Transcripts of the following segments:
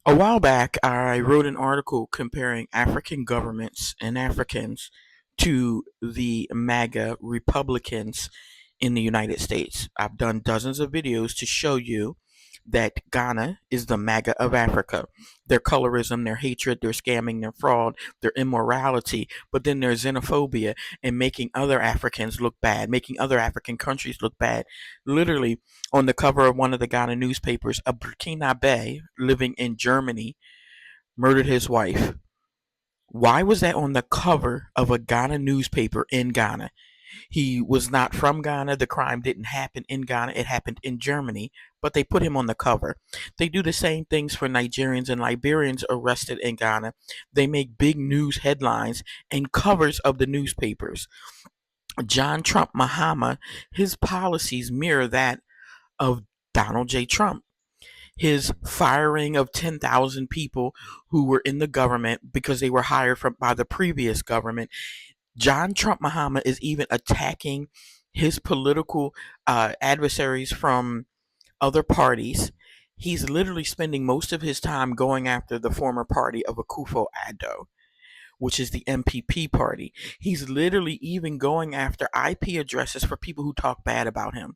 A while back, I wrote an article comparing African governments and Africans to the MAGA Republicans in the United States. I've done dozens of videos to show you that Ghana is the MAGA of Africa. Their colorism, their hatred, their scamming, their fraud, their immorality, but then their xenophobia and making other Africans look bad, making other African countries look bad. Literally, on the cover of one of the Ghana newspapers, a Burkinabe living in Germany murdered his wife. Why was that on the cover of a Ghana newspaper in Ghana? He was not from Ghana. The crime didn't happen in Ghana. It happened in Germany, but they put him on the cover. They do the same things for Nigerians and Liberians arrested in Ghana. They make big news headlines and covers of the newspapers. John Trump Mahama, his policies mirror that of Donald J. Trump. His firing of 10,000 people who were in the government because they were hired by the previous government. John Trump Mahama is even attacking his political adversaries from other parties. He's literally spending most of his time going after the former party of Akufo-Addo, which is the MPP party. He's literally even going after IP addresses for people who talk bad about him.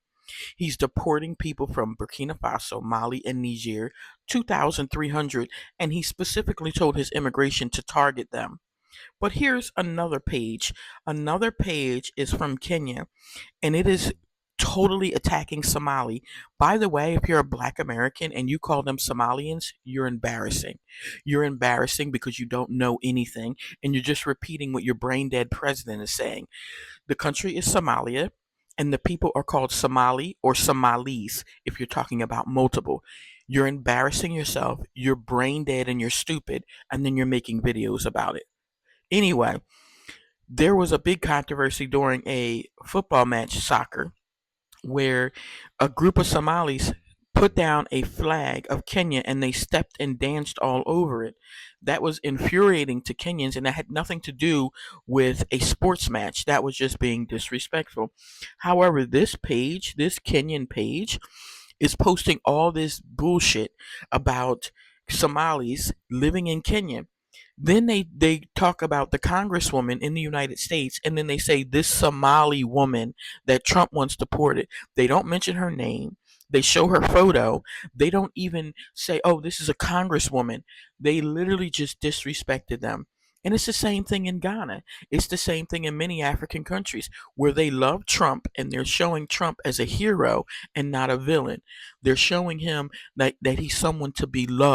He's deporting people from Burkina Faso, Mali, and Niger, 2,300, and he specifically told his immigration to target them. But here's another page. Another page is from Kenya, and it is totally attacking Somali. By the way, if you're a black American and you call them Somalians, you're embarrassing. You're embarrassing because you don't know anything and you're just repeating what your brain dead president is saying. The country is Somalia, and the people are called Somali or Somalis if you're talking about multiple. You're embarrassing yourself, you're brain dead and you're stupid, and then you're making videos about it. Anyway, there was a big controversy during a football match, soccer, where a group of Somalis put down a flag of Kenya and they stepped and danced all over it. That was infuriating to Kenyans, and that had nothing to do with a sports match. That was just being disrespectful. However, this page, this Kenyan page, is posting all this bullshit about Somalis living in Kenya. Then they talk about the congresswoman in the United States, and then they say this Somali woman that Trump wants deported. They don't mention her name. They show her photo. They don't even say, oh, this is a congresswoman. They literally just disrespected them. And it's the same thing in Ghana. It's the same thing in many African countries where they love Trump and they're showing Trump as a hero and not a villain. They're showing him that he's someone to be loved.